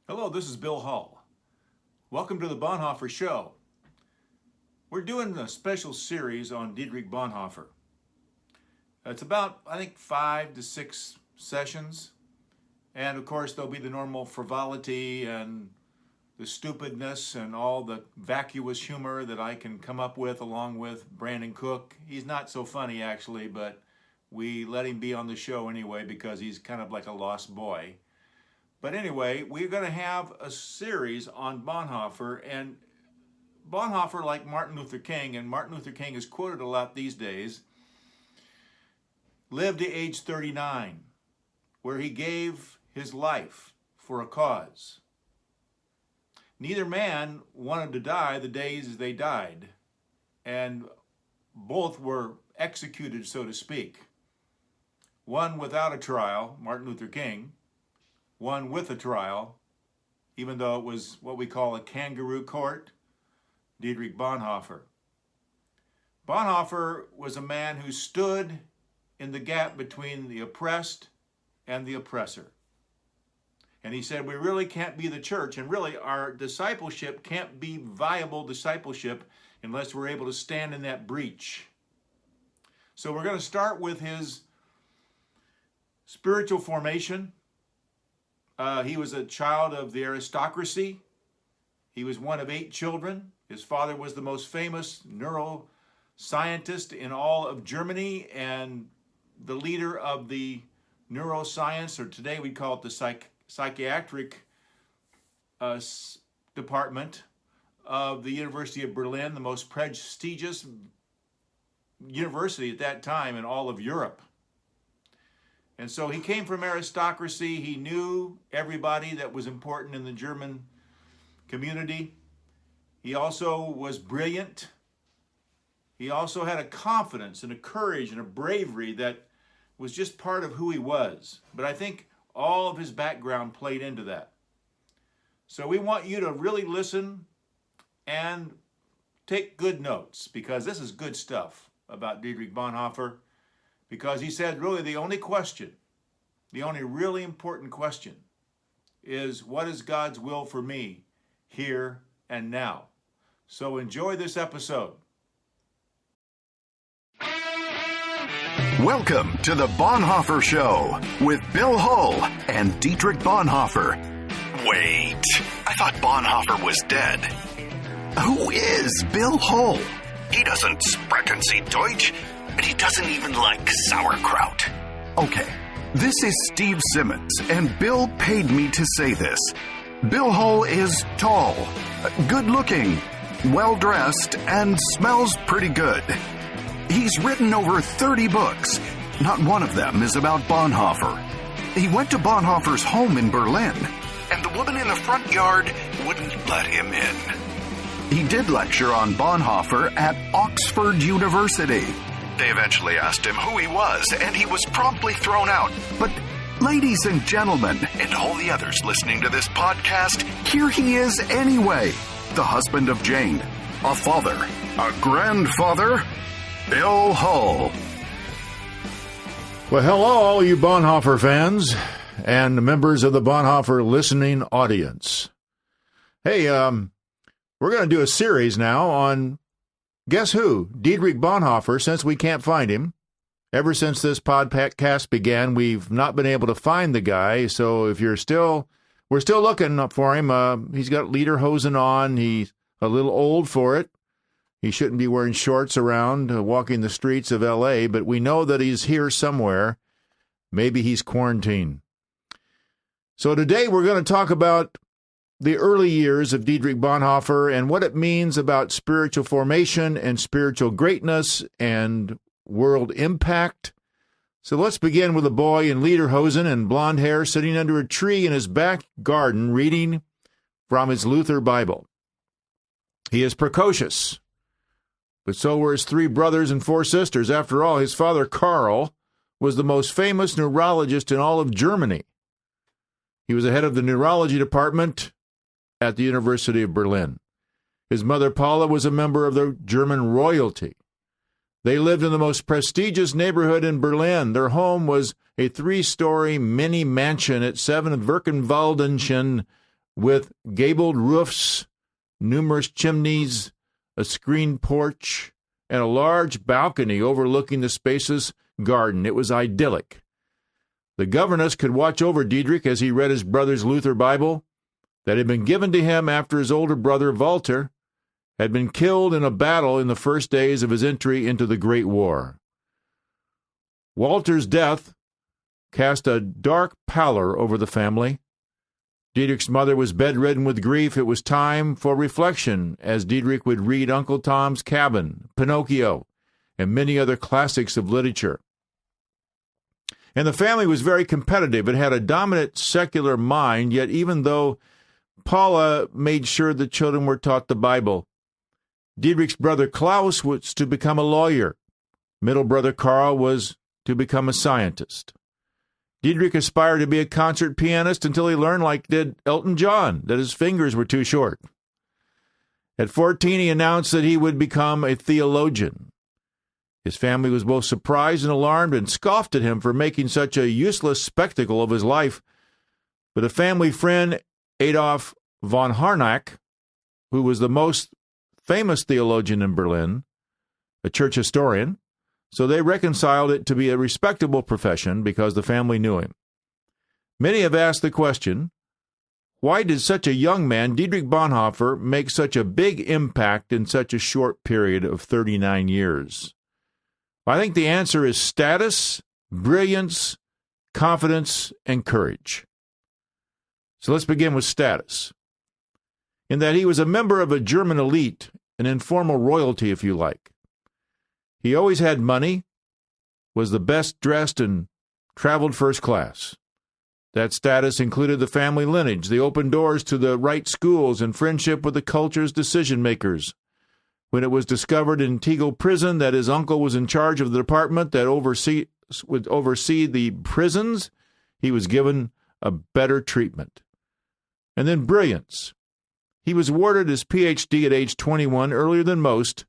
Hello, this is Bill Hull. Welcome to the Bonhoeffer Show. We're doing a special series on Dietrich Bonhoeffer. It's about, 5 to 6 sessions. And of course, there'll be the normal frivolity and the stupidness and all the vacuous humor that I can come up with along with Brandon Cook. He's not so funny actually, but we let him be on the show anyway because he's kind of like a lost boy. But anyway, we're going to have a series on Bonhoeffer, and Bonhoeffer, like Martin Luther King, and Martin Luther King is quoted a lot these days, lived to age 39, where he gave his life for a cause. Neither man wanted to die the days they died, and both were executed, so to speak. One without a trial, Martin Luther King, one with a trial, even though it was what we call a kangaroo court, Dietrich Bonhoeffer. Bonhoeffer was a man who stood in the gap between the oppressed and the oppressor. And he said, we really can't be the church, and really our discipleship can't be viable discipleship unless we're able to stand in that breach. So we're going to start with his spiritual formation. He was a child of the aristocracy. He was one of 8 children. His father was the most famous neuroscientist in all of Germany and the leader of the neuroscience, or today we call it the psychiatric department of the University of Berlin, the most prestigious university at that time in all of Europe. And so he came from aristocracy. He knew everybody that was important in the German community. He also was brilliant. He also had a confidence and a courage and a bravery that was just part of who he was. But I think all of his background played into that. So we want you to really listen and take good notes, because this is good stuff about Dietrich Bonhoeffer. Because he said really the only really important question is, what is God's will for me here and now? So enjoy this episode. Welcome to the Bonhoeffer Show with Bill Hull and Dietrich Bonhoeffer. Wait, I thought Bonhoeffer was dead. Who is Bill Hull? He doesn't sprechen Sie Deutsch. And he doesn't even like sauerkraut. Okay, this is Steve Simmons, and Bill paid me to say this. Bill Hull is tall, good-looking, well-dressed, and smells pretty good. He's written over 30 books. Not one of them is about Bonhoeffer. He went to Bonhoeffer's home in Berlin, and the woman in the front yard wouldn't let him in. He did lecture on Bonhoeffer at Oxford University. They eventually asked him who he was, and he was promptly thrown out. But, ladies and gentlemen, and all the others listening to this podcast, here he is anyway. The husband of Jane, a father, a grandfather, Bill Hull. Well, hello, all you Bonhoeffer fans and members of the Bonhoeffer listening audience. Hey, we're going to do a series now on, guess who? Dietrich Bonhoeffer, since we can't find him. Ever since this podcast began, we've not been able to find the guy. So if we're still looking for him. He's got lederhosen on. He's a little old for it. He shouldn't be wearing shorts around, walking the streets of L.A., but we know that he's here somewhere. Maybe he's quarantined. So today we're going to talk about the early years of Dietrich Bonhoeffer and what it means about spiritual formation and spiritual greatness and world impact. So let's begin with a boy in lederhosen and blonde hair sitting under a tree in his back garden reading from his Luther Bible. He is precocious, but so were his 3 brothers and 4 sisters. After all, his father, Karl, was the most famous neurologist in all of Germany. He was the head of the neurology department at the University of Berlin. His mother, Paula, was a member of the German royalty. They lived in the most prestigious neighborhood in Berlin. Their home was a 3-story mini mansion at 7 Birkenwaldenschen with gabled roofs, numerous chimneys, a screened porch, and a large balcony overlooking the spacious garden. It was idyllic. The governess could watch over Dietrich as he read his brother's Luther Bible that had been given to him after his older brother, Walter, had been killed in a battle in the first days of his entry into the Great War. Walter's death cast a dark pallor over the family. Dietrich's mother was bedridden with grief. It was time for reflection as Dietrich would read Uncle Tom's Cabin, Pinocchio, and many other classics of literature. And the family was very competitive. It had a dominant secular mind, yet even though Paula made sure the children were taught the Bible, Dietrich's brother Klaus was to become a lawyer. Middle brother Karl was to become a scientist. Dietrich aspired to be a concert pianist until he learned, like did Elton John, that his fingers were too short. At 14, he announced that he would become a theologian. His family was both surprised and alarmed and scoffed at him for making such a useless spectacle of his life. But a family friend, Adolf von Harnack, who was the most famous theologian in Berlin, a church historian, so they reconciled it to be a respectable profession because the family knew him. Many have asked the question, why did such a young man, Dietrich Bonhoeffer, make such a big impact in such a short period of 39 years? I think the answer is status, brilliance, confidence, and courage. So let's begin with status. In that he was a member of a German elite, an informal royalty, if you like. He always had money, was the best dressed, and traveled first class. That status included the family lineage, the open doors to the right schools, and friendship with the culture's decision-makers. When it was discovered in Tegel prison that his uncle was in charge of the department that would oversee the prisons, he was given a better treatment. And then brilliance. He was awarded his Ph.D. at age 21, earlier than most,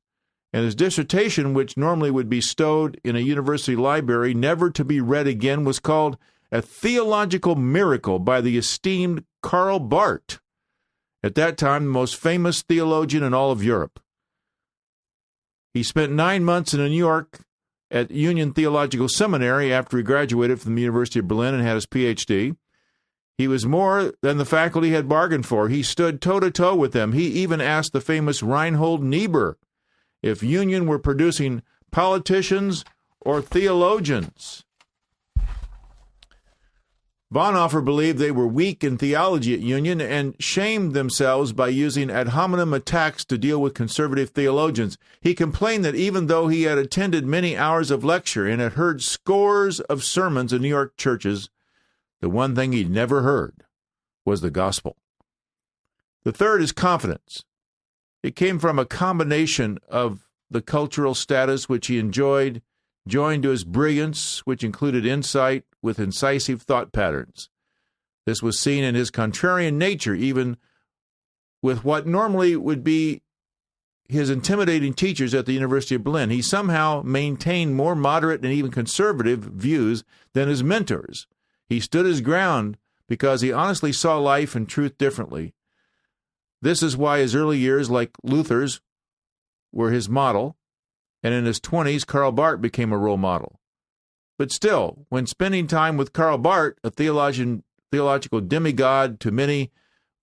and his dissertation, which normally would be stowed in a university library, never to be read again, was called A Theological Miracle by the esteemed Karl Barth, at that time the most famous theologian in all of Europe. He spent 9 months in New York at Union Theological Seminary after he graduated from the University of Berlin and had his Ph.D. He was more than the faculty had bargained for. He stood toe-to-toe with them. He even asked the famous Reinhold Niebuhr if Union were producing politicians or theologians. Bonhoeffer believed they were weak in theology at Union and shamed themselves by using ad hominem attacks to deal with conservative theologians. He complained that even though he had attended many hours of lecture and had heard scores of sermons in New York churches, the one thing he'd never heard was the gospel. The third is confidence. It came from a combination of the cultural status which he enjoyed, joined to his brilliance, which included insight with incisive thought patterns. This was seen in his contrarian nature, even with what normally would be his intimidating teachers at the University of Berlin. He somehow maintained more moderate and even conservative views than his mentors. He stood his ground because he honestly saw life and truth differently. This is why his early years, like Luther's, were his model, and in his 20s, Karl Barth became a role model. But still, when spending time with Karl Barth, a theological demigod to many,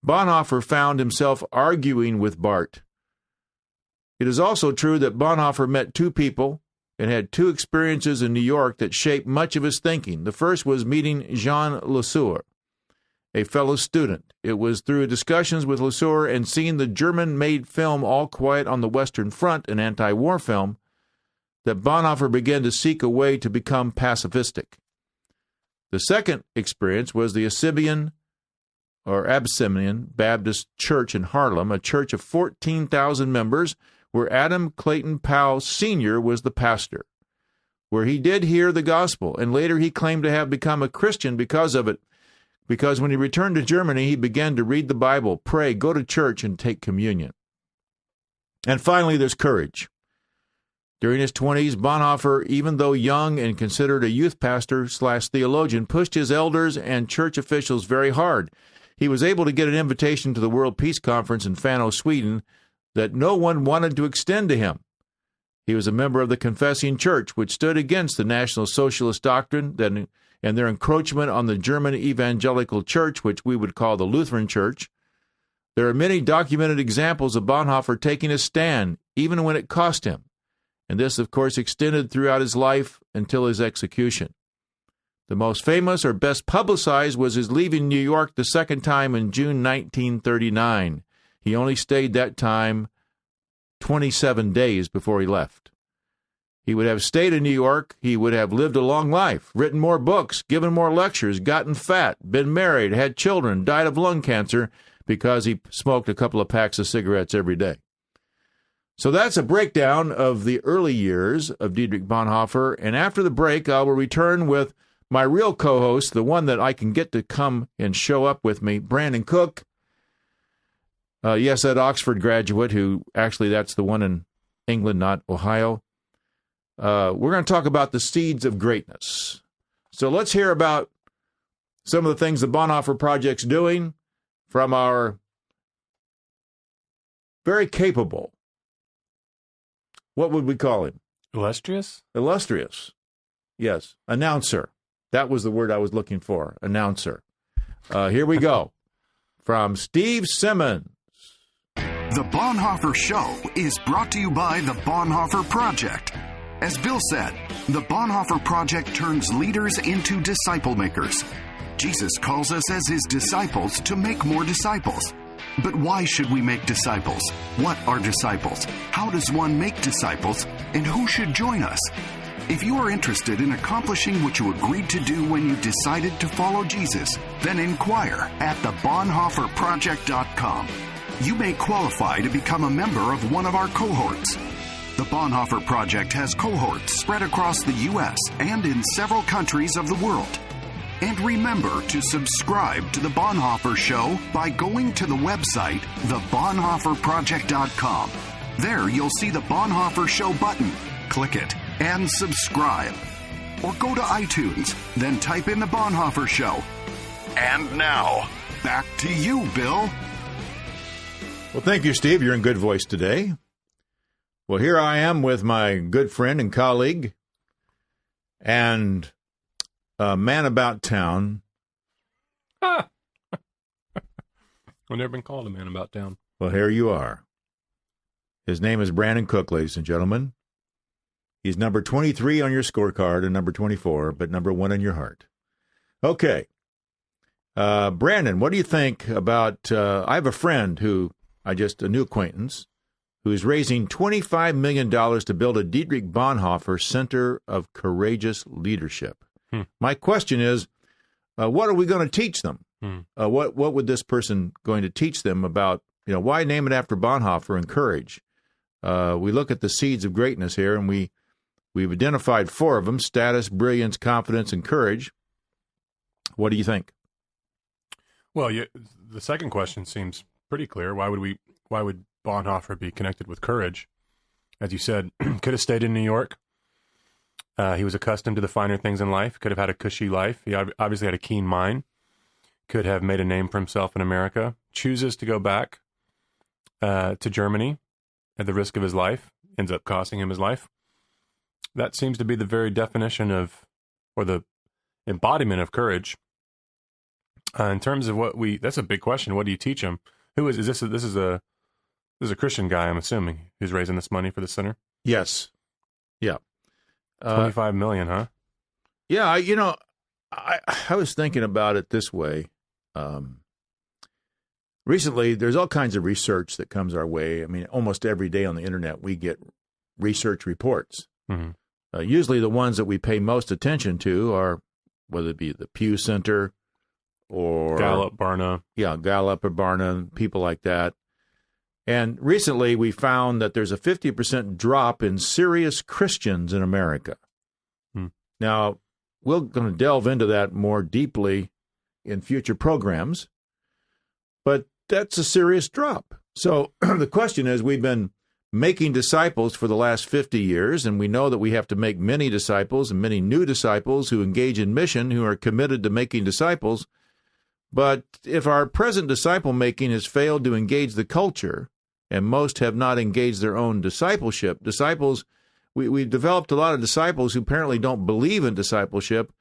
Bonhoeffer found himself arguing with Barth. It is also true that Bonhoeffer met two people and had two experiences in New York that shaped much of his thinking. The first was meeting Jean Lesueur, a fellow student. It was through discussions with Lesueur and seeing the German-made film All Quiet on the Western Front, an anti-war film, that Bonhoeffer began to seek a way to become pacifistic. The second experience was the Abyssinian Baptist Church in Harlem, a church of 14,000 members, where Adam Clayton Powell Sr. was the pastor, where he did hear the gospel, and later he claimed to have become a Christian because of it, because when he returned to Germany, he began to read the Bible, pray, go to church, and take communion. And finally, there's courage. During his 20s, Bonhoeffer, even though young and considered a youth pastor/theologian, pushed his elders and church officials very hard. he was able to get an invitation to the World Peace Conference in Fano, Sweden, that no one wanted to extend to him. He was a member of the Confessing Church, which stood against the National Socialist doctrine and their encroachment on the German Evangelical Church, which we would call the Lutheran Church. There are many documented examples of Bonhoeffer taking a stand, even when it cost him. And this, of course, extended throughout his life until his execution. The most famous or best publicized was his leaving New York the second time in June 1939. He only stayed that time 27 days before he left. He would have stayed in New York, he would have lived a long life, written more books, given more lectures, gotten fat, been married, had children, died of lung cancer because he smoked a couple of packs of cigarettes every day. So that's a breakdown of the early years of Dietrich Bonhoeffer, and after the break, I will return with my real co-host, the one that I can get to come and show up with me, Brandon Cook. Yes, that Oxford graduate who, actually that's the one in England, not Ohio. We're going to talk about the seeds of greatness. So let's hear about some of the things the Bonhoeffer Project's doing from our very capable, what would we call him? Illustrious? Illustrious. Yes, announcer. That was the word I was looking for, announcer. Here we go. From Steve Simmons. The Bonhoeffer Show is brought to you by the Bonhoeffer Project. As Bill said, the Bonhoeffer Project turns leaders into disciple makers. Jesus calls us as his disciples to make more disciples. But why should we make disciples? What are disciples? How does one make disciples? And who should join us? If you are interested in accomplishing what you agreed to do when you decided to follow Jesus, then inquire at thebonhoefferproject.com. You may qualify to become a member of one of our cohorts. The Bonhoeffer Project has cohorts spread across the U.S. and in several countries of the world. And remember to subscribe to The Bonhoeffer Show by going to the website, thebonhoefferproject.com. There you'll see the Bonhoeffer Show button. Click it and subscribe. Or go to iTunes, then type in The Bonhoeffer Show. And now, back to you, Bill. Well, thank you, Steve. You're in good voice today. Well, here I am with my good friend and colleague and a man about town. I've never been called a man about town. Well, here you are. His name is Brandon Cook, ladies and gentlemen. He's number 23 on your scorecard and number 24, but number 1 in your heart. Okay. Brandon, what do you think about, I have a friend who, a new acquaintance, who is raising $25 million to build a Dietrich Bonhoeffer Center of Courageous Leadership. My question is, what are we going to teach them? What would this person going to teach them about, why name it after Bonhoeffer and courage? We look at the seeds of greatness here, and we've identified 4 of them: status, brilliance, confidence, and courage. What do you think? Well, the second question seems pretty clear. Why would Bonhoeffer be connected with courage? As you said, could have stayed in New York. He was accustomed to the finer things in life, could have had a cushy life. He obviously had a keen mind, could have made a name for himself in America, chooses to go back to Germany at the risk of his life, ends up costing him his life. That seems to be the very definition of, or the embodiment of courage. In terms of that's a big question. What do you teach him? Who is this? This is a Christian guy, I'm assuming, who's raising this money for the center? Yes. Yeah. 25 million, huh? Yeah, I was thinking about it this way. Recently, there's all kinds of research that comes our way. I mean, almost every day on the internet, we get research reports. Mm-hmm. Usually the ones that we pay most attention to are, whether it be the Pew Center or Gallup, Barna. Yeah, Gallup or Barna, people like that. And recently, we found that there's a 50% drop in serious Christians in America. Now, we're going to delve into that more deeply in future programs, but that's a serious drop. So the question is, we've been making disciples for the last 50 years, and we know that we have to make many disciples and many new disciples who engage in mission, who are committed to making disciples. But if our present disciple making has failed to engage the culture, and most have not engaged their own discipleship, we've developed a lot of disciples who apparently don't believe in discipleship.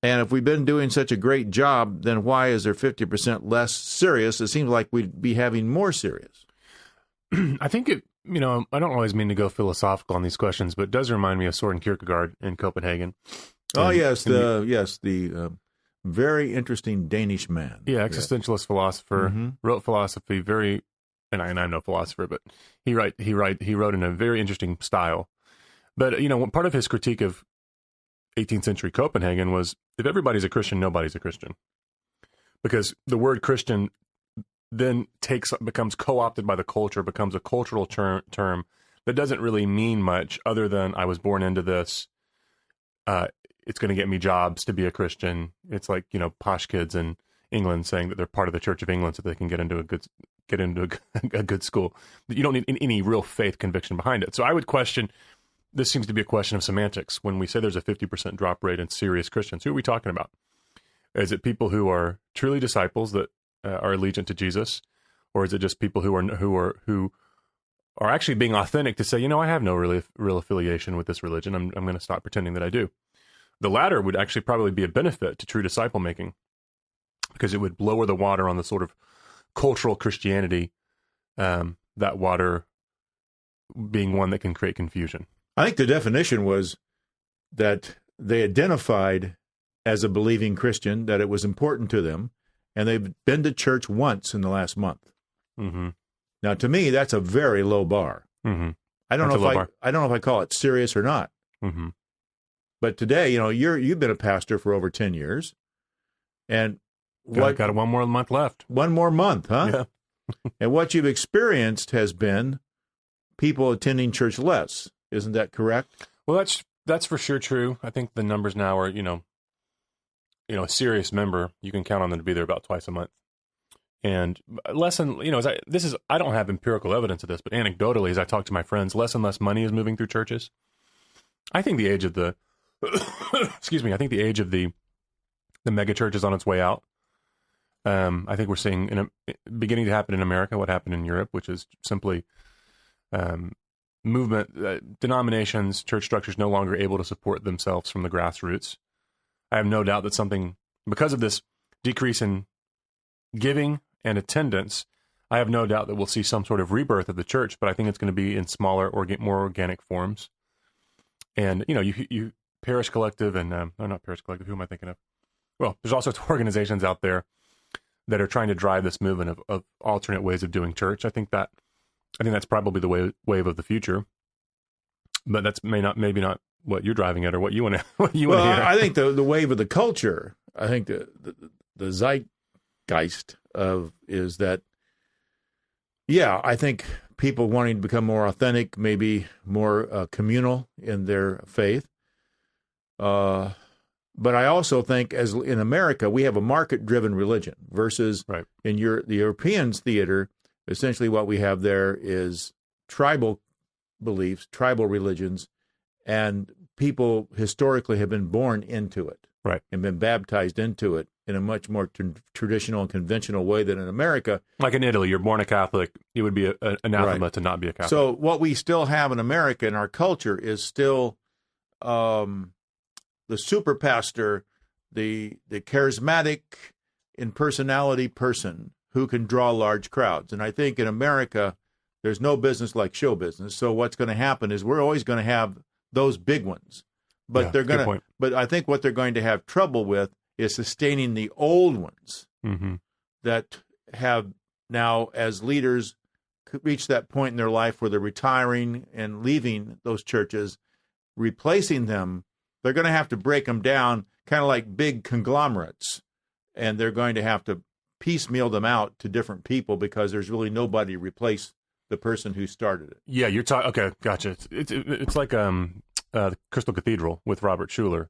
And if we've been doing such a great job, then why is there 50% less serious? It seems like we'd be having more serious. I think I don't always mean to go philosophical on these questions, but it does remind me of Søren Kierkegaard in Copenhagen. The very interesting Danish man. Yeah, existentialist philosopher, wrote philosophy and I'm no philosopher, but he wrote in a very interesting style. But, part of his critique of 18th century Copenhagen was, if everybody's a Christian, nobody's a Christian. Because the word Christian then becomes co-opted by the culture, becomes a cultural term that doesn't really mean much other than I was born into this. It's going to get me jobs to be a Christian. It's like, posh kids in England saying that they're part of the Church of England so they can get into a good school. You don't need any real faith conviction behind it. So I would question, this seems to be a question of semantics. When we say there's a 50% drop rate in serious Christians, who are we talking about? Is it people who are truly disciples that are allegiant to Jesus, or is it just people who are actually being authentic to say, I have no real affiliation with this religion. I'm going to stop pretending that I do. The latter would actually probably be a benefit to true disciple making, because it would lower the water on the sort of cultural Christianity, that water being one that can create confusion. I think the definition was that they identified as a believing Christian, that it was important to them, and they've been to church once in the last month. Mm-hmm. Now, to me, that's a very low bar. Mm-hmm. I don't know if I call it serious or not. Mm-hmm. But today, you've been a pastor for over 10 years, and got 1 more month left. 1 more month, huh? Yeah. And what you've experienced has been people attending church less. Isn't that correct? Well, that's for sure true. I think the numbers now are, a serious member, you can count on them to be there about twice a month. And less and, I don't have empirical evidence of this, but anecdotally, as I talk to my friends, less and less money is moving through churches. I think the age of the, I think the age of the mega church is on its way out. I think we're seeing beginning to happen in America what happened in Europe, which is simply movement, denominations, church structures no longer able to support themselves from the grassroots. I have no doubt that because of this decrease in giving and attendance, I have no doubt that we'll see some sort of rebirth of the church, but I think it's going to be in smaller, more organic forms. And, you Parish Collective and, not Parish Collective, who am I thinking of? Well, there's all sorts of organizations out there that are trying to drive this movement of alternate ways of doing church. I think that's probably the wave of the future, but that's maybe not what you're driving at or what you want to hear. I think the wave of the culture, I think the zeitgeist is that, I think people wanting to become more authentic, maybe more communal in their faith. But I also think, as in America, we have a market-driven religion versus in the Europeans' theater. Essentially, what we have there is tribal beliefs, tribal religions, and people historically have been born into it, and been baptized into it in a much more traditional and conventional way than in America. Like in Italy, you're born a Catholic, it would be an anathema to not be a Catholic. So what we still have in America in our culture is still the super pastor, the charismatic in personality person who can draw large crowds. And I think in America, there's no business like show business. So what's going to happen is we're always going to have those big ones, but but I think what they're going to have trouble with is sustaining the old ones that have now, as leaders, reached that point in their life where they're retiring and leaving those churches, replacing them. They're going to have to break them down, kind of like big conglomerates, and they're going to have to piecemeal them out to different people because there's really nobody to replace the person who started it. Yeah, you're talking. Okay, gotcha. It's like the Crystal Cathedral with Robert Schuller,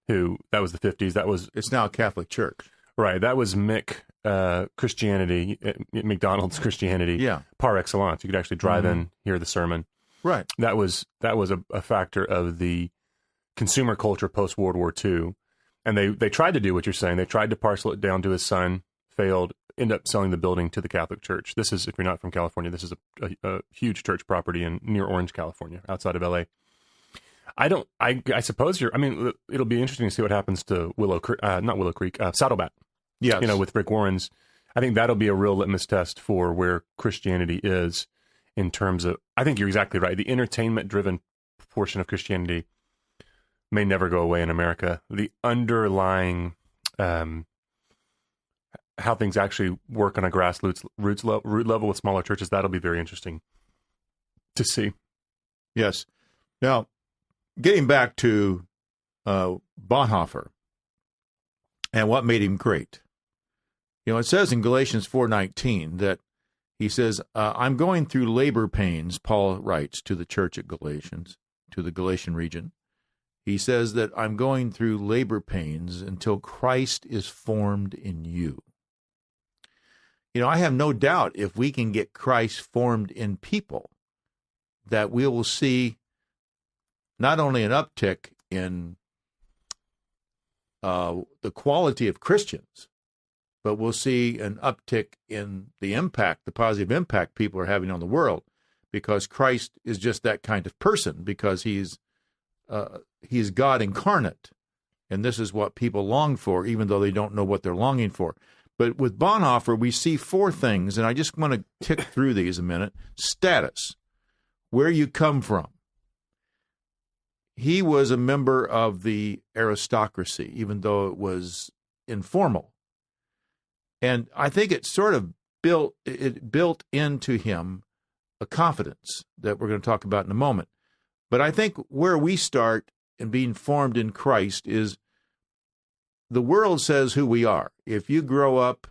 who that was the 50s. It's now a Catholic church, right? That was Christianity, McDonald's Christianity, par excellence. You could actually drive in, hear the sermon, right? That was a factor of the consumer culture post World War II. And they tried to do what you're saying. They tried to parcel it down to his son, failed, end up selling the building to the Catholic Church. This is, if you're not from California, this is a huge church property near Orange, California, outside of L.A. I suppose it'll be interesting to see what happens to Willow Creek, Saddleback. Yes. With Rick Warren's. I think that'll be a real litmus test for where Christianity is in terms of, I think you're exactly right. The entertainment-driven portion of Christianity may never go away in America. The underlying, how things actually work on a grassroots root level with smaller churches, that'll be very interesting to see. Yes. Now, getting back to Bonhoeffer and what made him great. It says in Galatians 4:19 that he says, I'm going through labor pains, Paul writes to the church at Galatians, to the Galatian region. He says that I'm going through labor pains until Christ is formed in you. I have no doubt if we can get Christ formed in people, that we will see not only an uptick in the quality of Christians, but we'll see an uptick in the impact, the positive impact people are having on the world, because Christ is just that kind of person, because he's God incarnate. And this is what people long for, even though they don't know what they're longing for. But with Bonhoeffer, we see four things, and I just want to tick through these a minute. Status, where you come from. He was a member of the aristocracy, even though it was informal. And I think it sort of built into him a confidence that we're going to talk about in a moment. But I think where we start in being formed in Christ is the world says who we are. If you grow up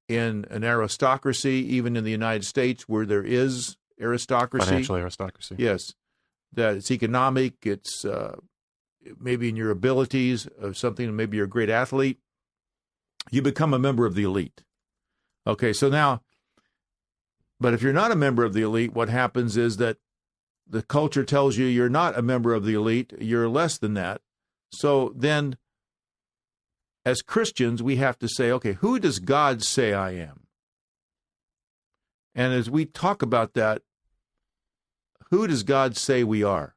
in an aristocracy, even in the United States where there is aristocracy. Financial aristocracy. Yes. That it's economic, it's maybe in your abilities of something, maybe you're a great athlete. You become a member of the elite. Okay, so now, but if you're not a member of the elite, what happens is that the culture tells you you're not a member of the elite, you're less than that. So then, as Christians, we have to say, okay, who does God say I am? And as we talk about that, who does God say we are,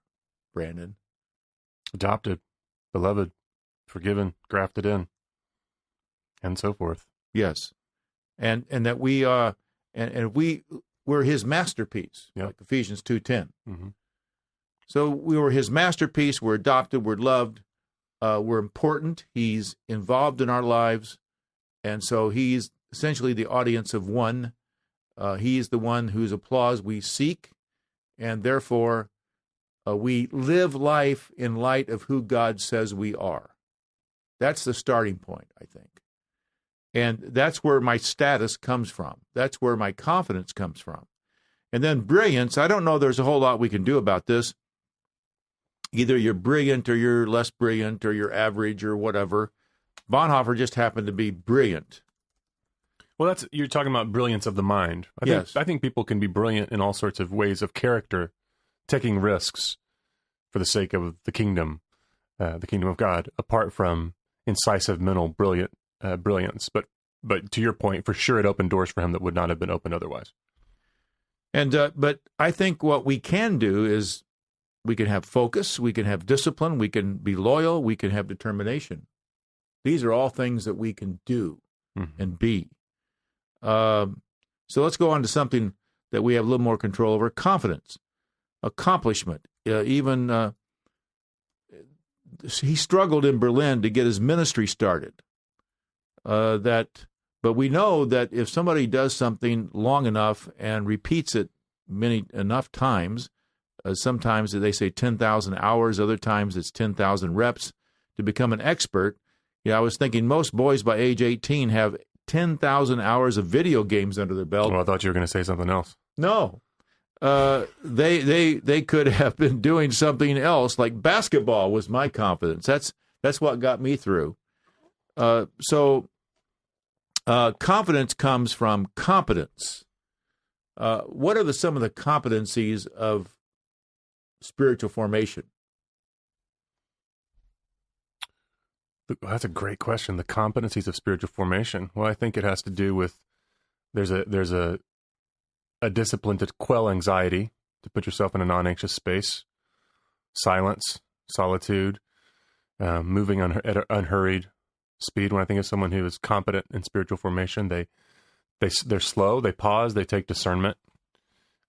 Brandon? Adopted, beloved, forgiven, grafted in, and so forth. Yes, and that we are, and we're His masterpiece, yep. Like Ephesians 2:10. Mm-hmm. So we were His masterpiece. We're adopted. We're loved. We're important. He's involved in our lives, and so He's essentially the audience of one. He's the one whose applause we seek, and therefore we live life in light of who God says we are. That's the starting point, I think. And that's where my status comes from. That's where my confidence comes from. And then brilliance, I don't know there's a whole lot we can do about this. Either you're brilliant or you're less brilliant or you're average or whatever. Bonhoeffer just happened to be brilliant. Well, you're talking about brilliance of the mind. I think people can be brilliant in all sorts of ways of character, taking risks for the sake of the kingdom of God, apart from incisive mental brilliance. But to your point, for sure, it opened doors for him that would not have been opened otherwise. And but I think what we can do is we can have focus, we can have discipline, we can be loyal, we can have determination. These are all things that we can do and be. So let's go on to something that we have a little more control over: confidence, accomplishment. He struggled in Berlin to get his ministry started. But we know that if somebody does something long enough and repeats it enough times, sometimes they say 10,000 hours, other times it's 10,000 reps to become an expert. Yeah, I was thinking most boys by age 18 have 10,000 hours of video games under their belt. Well, I thought you were going to say something else. No. They could have been doing something else, like basketball was my confidence. That's what got me through. So confidence comes from competence. What are some of the competencies of spiritual formation? That's a great question. The competencies of spiritual formation. Well, I think it has to do with there's a discipline to quell anxiety, to put yourself in a non-anxious space, silence, solitude, moving at an unhurried speed. When I think of someone who is competent in spiritual formation, they're slow, they pause, they take discernment.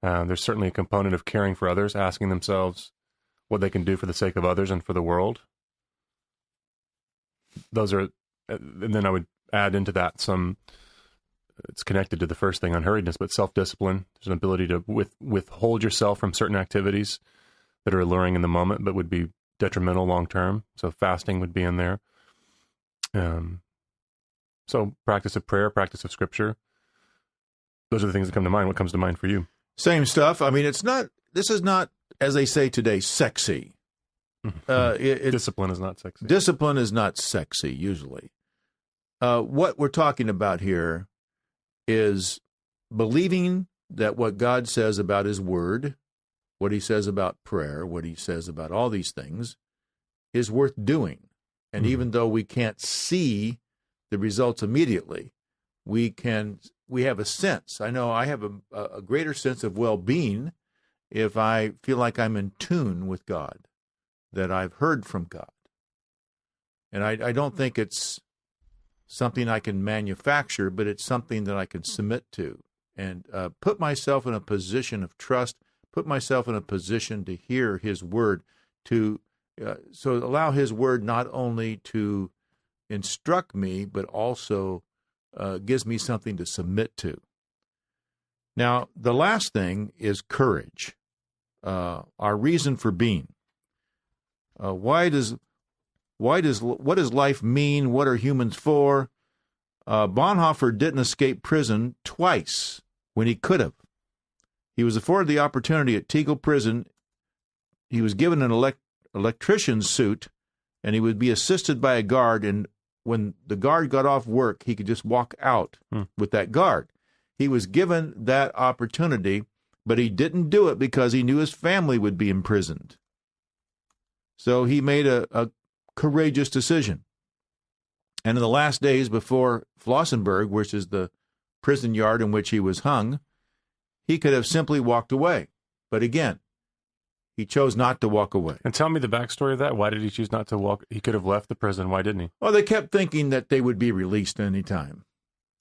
There's certainly a component of caring for others, asking themselves what they can do for the sake of others and for the world. Those are, and then I would add into that it's connected to the first thing, unhurriedness, but self-discipline. There's an ability to withhold yourself from certain activities that are alluring in the moment, but would be detrimental long-term. So fasting would be in there. So practice of prayer, practice of scripture. Those are the things that come to mind. What comes to mind for you? Same stuff. I mean, this is not, as they say today, sexy. Discipline is not sexy. Discipline is not sexy, usually. What we're talking about here is believing that what God says about his word, what he says about prayer, what he says about all these things, is worth doing. And even though we can't see the results immediately, we have a sense. I know I have a greater sense of well-being if I feel like I'm in tune with God, that I've heard from God. And I don't think it's something I can manufacture, but it's something that I can submit to and put myself in a position of trust, put myself in a position to hear his word, so allow his word not only to instruct me, but also gives me something to submit to. Now, the last thing is courage, our reason for being. What does life mean? What are humans for? Bonhoeffer didn't escape prison twice when he could have. He was afforded the opportunity at Tegel Prison. He was given an electrician's suit, and he would be assisted by a guard, and when the guard got off work, he could just walk out with that guard. He was given that opportunity, but he didn't do it because he knew his family would be imprisoned. So he made a courageous decision. And in the last days before Flossenburg, which is the prison yard in which he was hung, he could have simply walked away. But again, he chose not to walk away. And tell me the backstory of that. Why did he choose not to walk? He could have left the prison. Why didn't he? Well, they kept thinking that they would be released any time.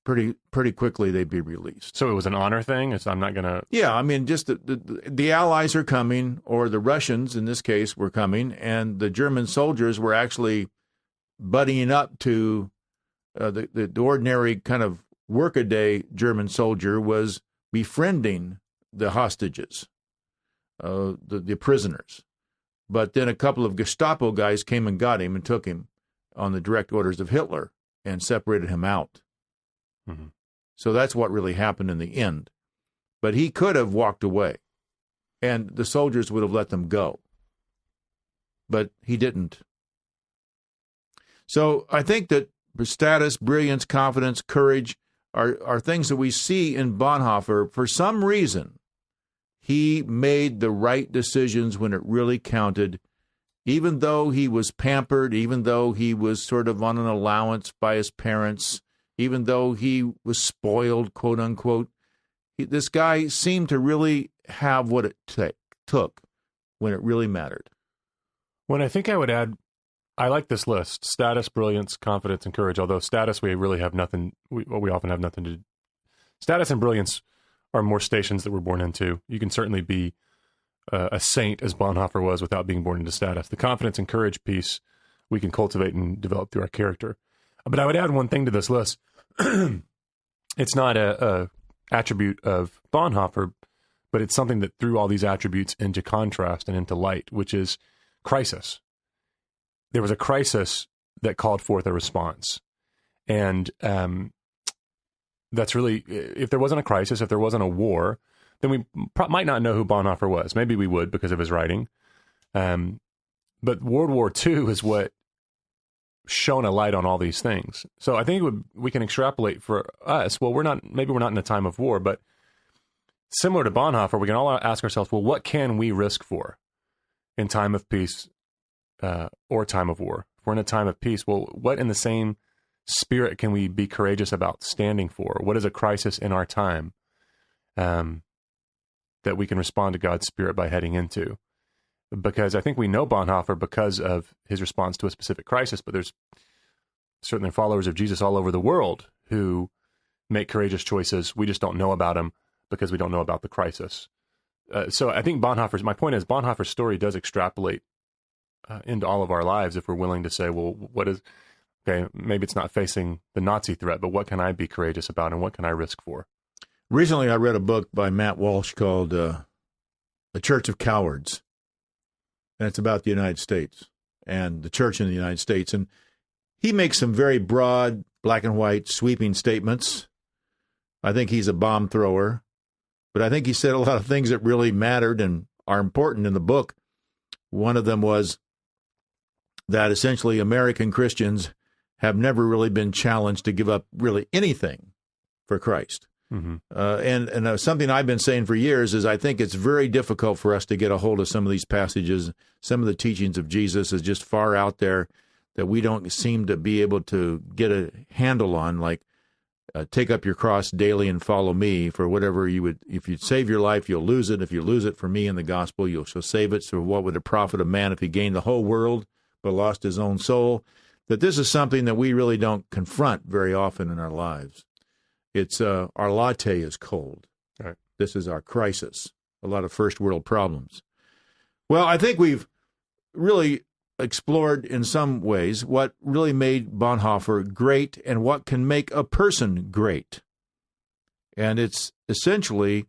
Pretty quickly they'd be released. So it was an honor thing? I'm not going to... Yeah, I mean, just the Allies are coming, or the Russians, in this case, were coming, and the German soldiers were actually buddying up to the ordinary kind of workaday German soldier was befriending the hostages, the prisoners. But then a couple of Gestapo guys came and got him and took him on the direct orders of Hitler and separated him out. Mm-hmm. So that's what really happened in the end. But he could have walked away, and the soldiers would have let them go. But he didn't. So I think that status, brilliance, confidence, courage are things that we see in Bonhoeffer. For some reason, he made the right decisions when it really counted, even though he was pampered, even though he was sort of on an allowance by his parents, even though he was spoiled, quote unquote. This guy seemed to really have what it took when it really mattered. When I think I would add, I like this list: status, brilliance, confidence, and courage. Although status, we really have nothing. We often have nothing to do. Status and brilliance are more stations that we're born into. You can certainly be a saint, as Bonhoeffer was, without being born into status. The confidence and courage piece we can cultivate and develop through our character. But I would add one thing to this list. It's not a attribute of Bonhoeffer, but it's something that threw all these attributes into contrast and into light, which is crisis. There was a crisis that called forth a response. And that's really, if there wasn't a crisis, if there wasn't a war, then we might not know who Bonhoeffer was. Maybe we would because of his writing. But World War II is what shone a light on all these things. So I think we can extrapolate for us. Well, maybe we're not in a time of war, but similar to Bonhoeffer, we can all ask ourselves, well, what can we risk for in time of peace or time of war? if we're in a time of peace, well, what in the same spirit can we be courageous about standing for? What is a crisis in our time that we can respond to God's Spirit by heading into? Because I think we know Bonhoeffer because of his response to a specific crisis, but there's certainly followers of Jesus all over the world who make courageous choices. We just don't know about them because we don't know about the crisis. So I think my point is Bonhoeffer's story does extrapolate into all of our lives if we're willing to say, well, maybe it's not facing the Nazi threat, but what can I be courageous about and what can I risk for? Recently, I read a book by Matt Walsh called The Church of Cowards, and it's about the United States and the church in the United States. And he makes some very broad, black and white, sweeping statements. I think he's a bomb thrower, but I think he said a lot of things that really mattered and are important in the book. One of them was that essentially American Christians have never really been challenged to give up really anything for Christ. Mm-hmm. And something I've been saying for years is I think it's very difficult for us to get a hold of some of these passages. Some of the teachings of Jesus is just far out there that we don't seem to be able to get a handle on, like take up your cross daily and follow me. For whatever you would, if you save your life, you'll lose it. If you lose it for me in the gospel, you shall save it. So what would it profit a man if he gained the whole world but lost his own soul? That this is something that we really don't confront very often in our lives. It's our latte is cold. Right. This is our crisis. A lot of first world problems. Well, I think we've really explored in some ways what really made Bonhoeffer great and what can make a person great. And it's essentially,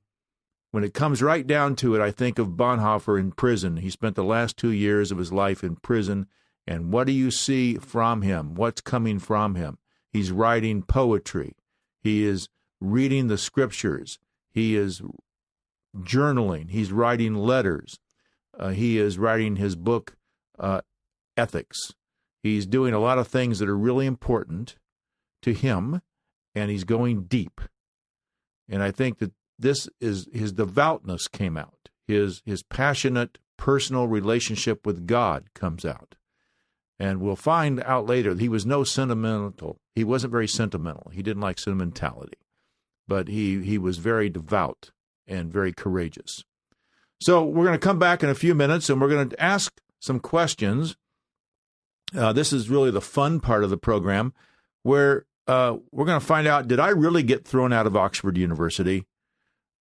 when it comes right down to it, I think of Bonhoeffer in prison. He spent the last 2 years of his life in prison. And what do you see from him? What's coming from him? He's writing poetry. He is reading the scriptures. He is journaling. He's writing letters. He is writing his book, Ethics. He's doing a lot of things that are really important to him, and he's going deep. And I think that this is his devoutness came out. His passionate personal relationship with God comes out. And we'll find out later that he was no sentimental. He wasn't very sentimental. He didn't like sentimentality. But he was very devout and very courageous. So we're going to come back in a few minutes, and we're going to ask some questions. This is really the fun part of the program, where we're going to find out, did I really get thrown out of Oxford University?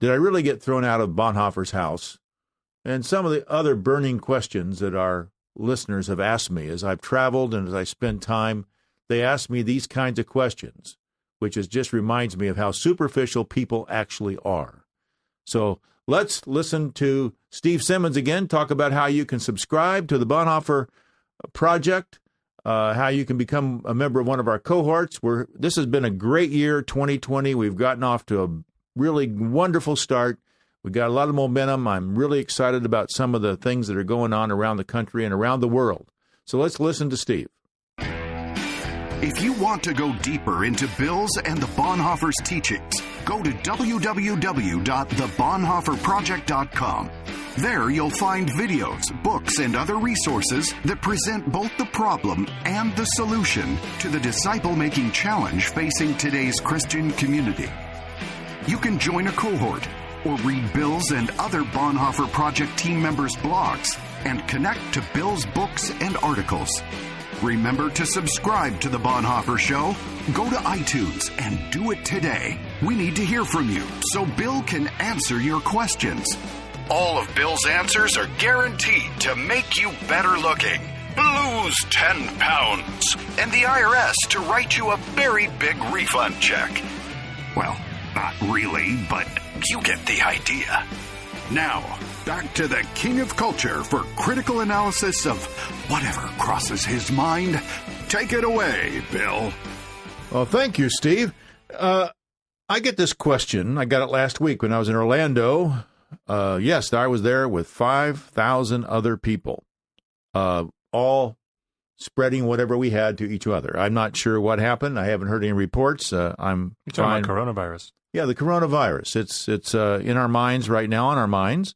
Did I really get thrown out of Bonhoeffer's house? And some of the other burning questions that our listeners have asked me as I've traveled and as I spend time. They ask me these kinds of questions, which just reminds me of how superficial people actually are. So let's listen to Steve Simmons again, talk about how you can subscribe to the Bonhoeffer Project, how you can become a member of one of our cohorts. This has been a great year, 2020. We've gotten off to a really wonderful start. We got a lot of momentum. I'm really excited about some of the things that are going on around the country and around the world. So let's listen to Steve. If you want to go deeper into Bill's and the Bonhoeffer's teachings, go to www.thebonhoefferproject.com. There you'll find videos, books, and other resources that present both the problem and the solution to the disciple-making challenge facing today's Christian community. You can join a cohort or read Bill's and other Bonhoeffer Project team members' blogs and connect to Bill's books and articles. Remember to subscribe to The Bonhoeffer Show. Go to iTunes and do it today. We need to hear from you so Bill can answer your questions. All of Bill's answers are guaranteed to make you better looking. Lose 10 pounds and the IRS to write you a very big refund check. Well, not really, but you get the idea. Now, back to the King of Culture for critical analysis of whatever crosses his mind. Take it away, Bill. Well, thank you, Steve. I get this question. I got it last week when I was in Orlando. Yes, I was there with 5,000 other people, all spreading whatever we had to each other. I'm not sure what happened. I haven't heard any reports. You're talking about coronavirus. Yeah, the coronavirus. It's in our minds right now, on our minds.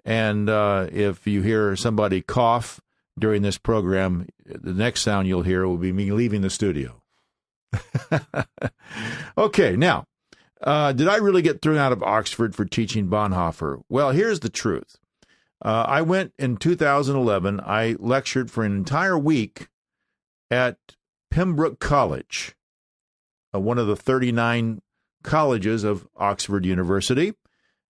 And if you hear somebody cough during this program. The next sound you'll hear will be me leaving the studio. Okay, now, did I really get thrown out of Oxford for teaching Bonhoeffer? Well, here's the truth. I went in 2011, I lectured for an entire week at Pembroke College, one of the 39 colleges of Oxford University,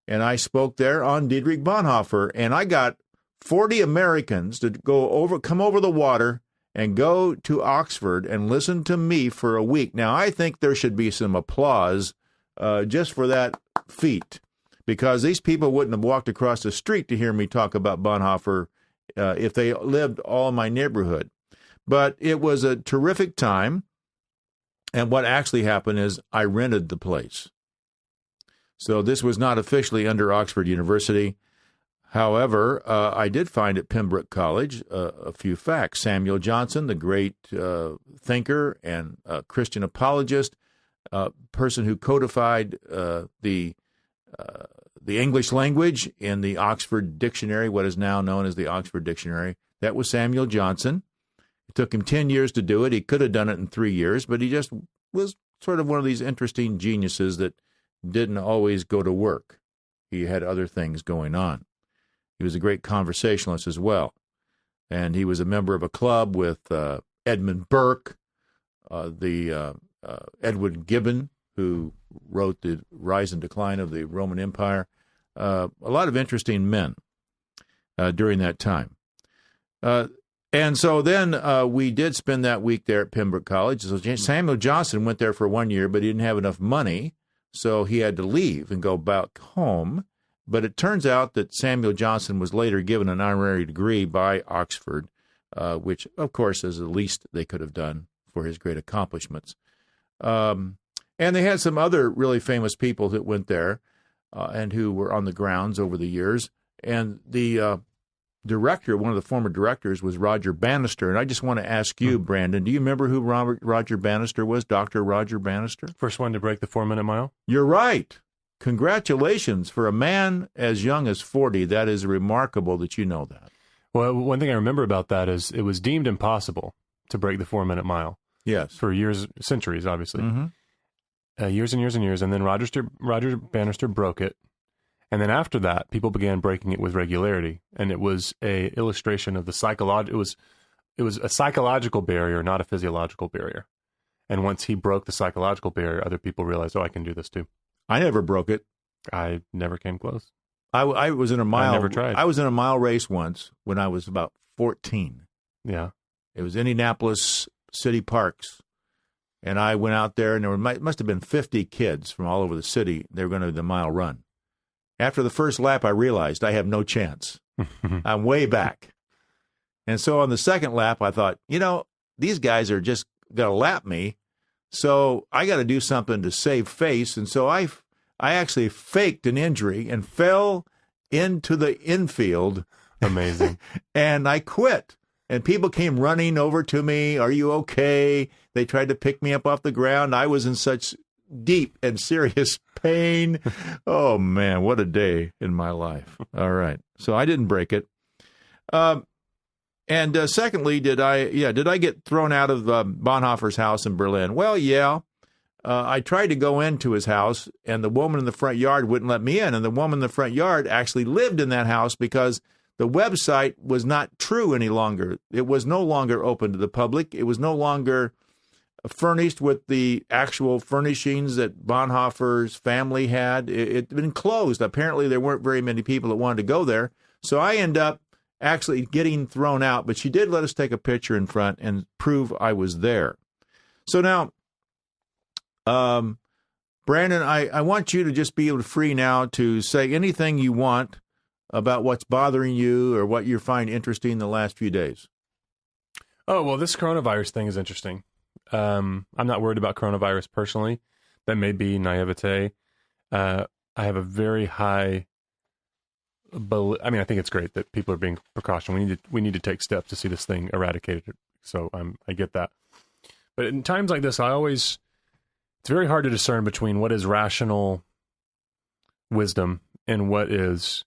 and I spoke there on Dietrich Bonhoeffer, and I got 40 Americans to come over the water and go to Oxford and listen to me for a week. Now, I think there should be some applause just for that feat, because these people wouldn't have walked across the street to hear me talk about Bonhoeffer if they lived all in my neighborhood. But it was a terrific time, and what actually happened is I rented the place. So this was not officially under Oxford University. However, I did find at Pembroke College a few facts. Samuel Johnson, the great thinker and Christian apologist, person who codified the English language in the Oxford Dictionary, what is now known as the Oxford Dictionary. That was Samuel Johnson. It took him 10 years to do it. He could have done it in 3 years, but he just was sort of one of these interesting geniuses that didn't always go to work. He had other things going on. He was a great conversationalist as well. And he was a member of a club with Edmund Burke, Edward Gibbon, who wrote The Rise and Decline of the Roman Empire. A lot of interesting men during that time. And so then we did spend that week there at Pembroke College. So Samuel Johnson went there for 1 year, but he didn't have enough money, so he had to leave and go back home. But it turns out that Samuel Johnson was later given an honorary degree by Oxford, which, of course, is the least they could have done for his great accomplishments. And they had some other really famous people that went there and who were on the grounds over the years. And the director, one of the former directors, was Roger Bannister. And I just want to ask you, Brandon, do you remember who Roger Bannister was, Dr. Roger Bannister? First one to break the 4-minute mile? You're right. Congratulations. For a man as young as 40, that is remarkable that you know that. Well, one thing I remember about that is it was deemed impossible to break the 4-minute mile. Yes. For years, centuries, obviously. Mm-hmm. Years and years and years. And then Roger Bannister broke it. And then after that, people began breaking it with regularity. And it was a illustration of the it was a psychological barrier, not a physiological barrier. And once he broke the psychological barrier, other people realized, oh, I can do this too. I never broke it. I never came close. I was in a mile. I never tried. I was in a mile race once when I was about 14. Yeah. It was Indianapolis City Parks. And I went out there, and there must have been 50 kids from all over the city. They were going to do the mile run. After the first lap, I realized I have no chance. I'm way back. And so on the second lap, I thought, these guys are just going to lap me. So I got to do something to save face. And so I actually faked an injury and fell into the infield. Amazing. And I quit. And people came running over to me. Are you okay? They tried to pick me up off the ground. I was in such deep and serious pain. Oh, man, what a day in my life. All right. So I didn't break it. And secondly, did I get thrown out of Bonhoeffer's house in Berlin? Well, yeah. I tried to go into his house, and the woman in the front yard wouldn't let me in. And the woman in the front yard actually lived in that house because the website was not true any longer. It was no longer open to the public. It was no longer furnished with the actual furnishings that Bonhoeffer's family had. It had been closed. Apparently, there weren't very many people that wanted to go there. So I end up actually getting thrown out, but she did let us take a picture in front and prove I was there. So now, Brandon, I want you to just be able to free now to say anything you want about what's bothering you or what you find interesting the last few days. Oh, well, this coronavirus thing is interesting. I'm not worried about coronavirus personally. That may be naivete. I have a very high... I think it's great that people are being precautioned. We need to take steps to see this thing eradicated. So I get that. But in times like this, it's very hard to discern between what is rational wisdom and what is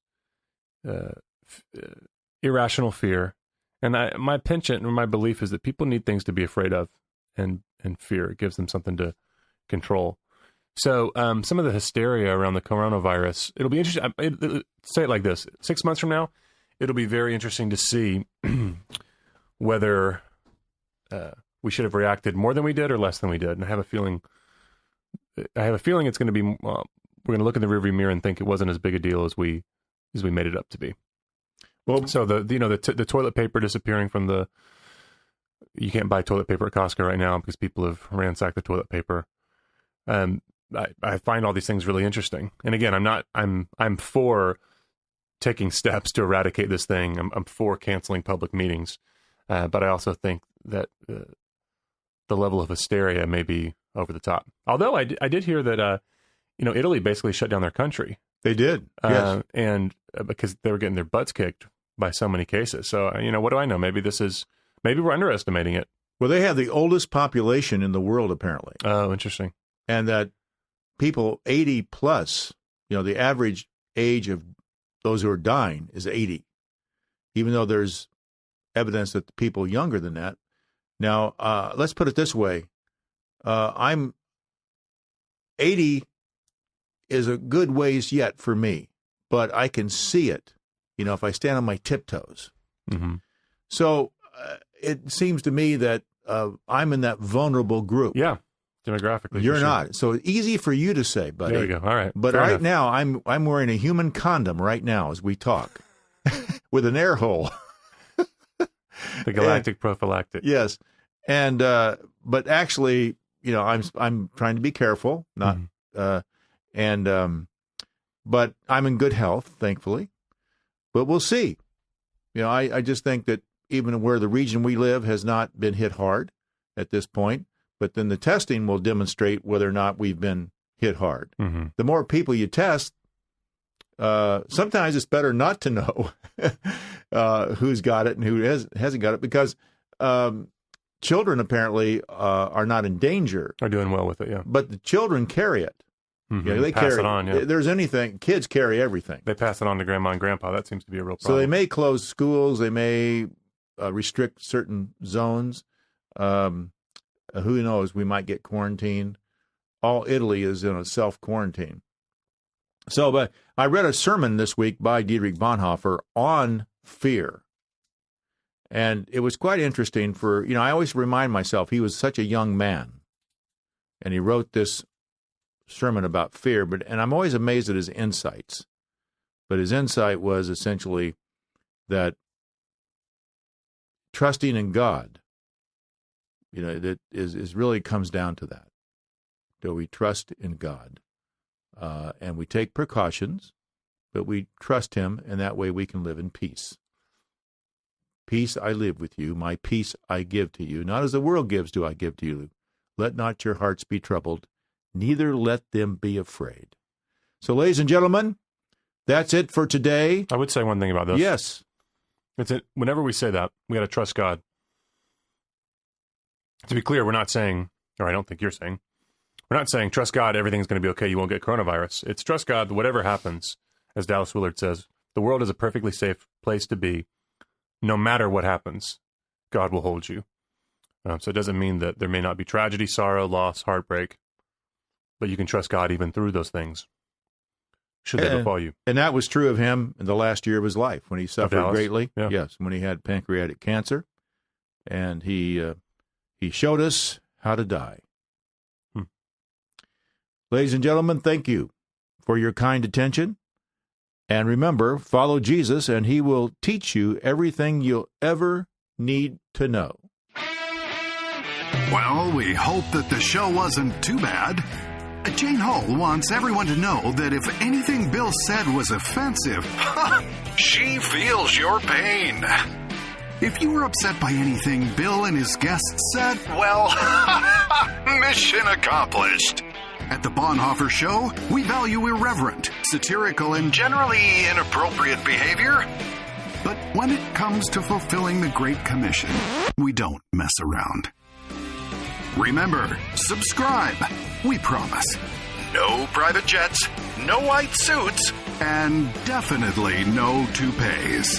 irrational fear And my penchant or my belief is that people need things to be afraid of and fear. It gives them something to control. So some of the hysteria around the coronavirus, it'll be interesting. Say it like this. 6 months from now, it'll be very interesting to see whether we should have reacted more than we did or less than we did. And I have a feeling it's going to be, we're going to look in the rearview mirror and think it wasn't as big a deal as we made it up to be. Well, so the toilet paper disappearing from you can't buy toilet paper at Costco right now because people have ransacked the toilet paper. I find all these things really interesting. And again, I'm for taking steps to eradicate this thing. I'm for canceling public meetings. But I also think that the level of hysteria may be over the top. Although I did hear that, Italy basically shut down their country. They did, yes. And because they were getting their butts kicked by so many cases. So, what do I know? Maybe we're underestimating it. Well, they have the oldest population in the world, apparently. Oh, interesting. And that people 80 plus, the average age of those who are dying is 80, even though there's evidence that the people younger than that. Now, let's put it this way. 80 is a good ways yet for me, but I can see it, if I stand on my tiptoes. Mm-hmm. So it seems to me that I'm in that vulnerable group. Yeah, demographically. You're not. So easy for you to say, buddy. There we go. All right. But Fair right enough. now, I'm wearing a human condom right now as we talk with an air hole. The galactic prophylactic. Yes. And, but actually, I'm trying to be careful, not, but I'm in good health, thankfully. But we'll see. I just think that even where the region we live has not been hit hard at this point, but then the testing will demonstrate whether or not we've been hit hard. Mm-hmm. The more people you test, sometimes it's better not to know who's got it and who hasn't got it, because children apparently are not in danger. Are doing well with it, yeah. But the children carry it. Mm-hmm. They pass carry it on, yeah. There's anything, kids carry everything. They pass it on to grandma and grandpa. That seems to be a real problem. So they may close schools. They may restrict certain zones. Who knows? We might get quarantined. All Italy is in a self-quarantine. So, but I read a sermon this week by Dietrich Bonhoeffer on fear. And it was quite interesting I always remind myself he was such a young man. And he wrote this sermon about fear, and I'm always amazed at his insights. But his insight was essentially that trusting in God, that is really comes down to that. Do we trust in God? And we take precautions, but we trust him, and that way we can live in peace. Peace I live with you, my peace I give to you. Not as the world gives do I give to you. Let not your hearts be troubled, neither let them be afraid. So, ladies and gentlemen, that's it for today. I would say one thing about this. Yes. Whenever we say that, we got to trust God. To be clear, we're not saying, or I don't think you're saying, we're not saying trust God, everything's going to be okay, you won't get coronavirus. It's trust God, whatever happens, as Dallas Willard says, the world is a perfectly safe place to be. No matter what happens, God will hold you. So it doesn't mean that there may not be tragedy, sorrow, loss, heartbreak, but you can trust God even through those things, should they befall you. And that was true of him in the last year of his life, when he suffered greatly. Yeah. Yes, when he had pancreatic cancer. And he showed us how to die. Ladies and gentlemen, thank you for your kind attention. And remember, follow Jesus, and he will teach you everything you'll ever need to know. Well, we hope that the show wasn't too bad. Jane Hull wants everyone to know that if anything Bill said was offensive, she feels your pain. If you were upset by anything Bill and his guests said, well, mission accomplished. At the Bonhoeffer Show, we value irreverent, satirical, and generally inappropriate behavior. But when it comes to fulfilling the Great Commission, we don't mess around. Remember, subscribe. We promise. No private jets, no white suits, and definitely no toupees.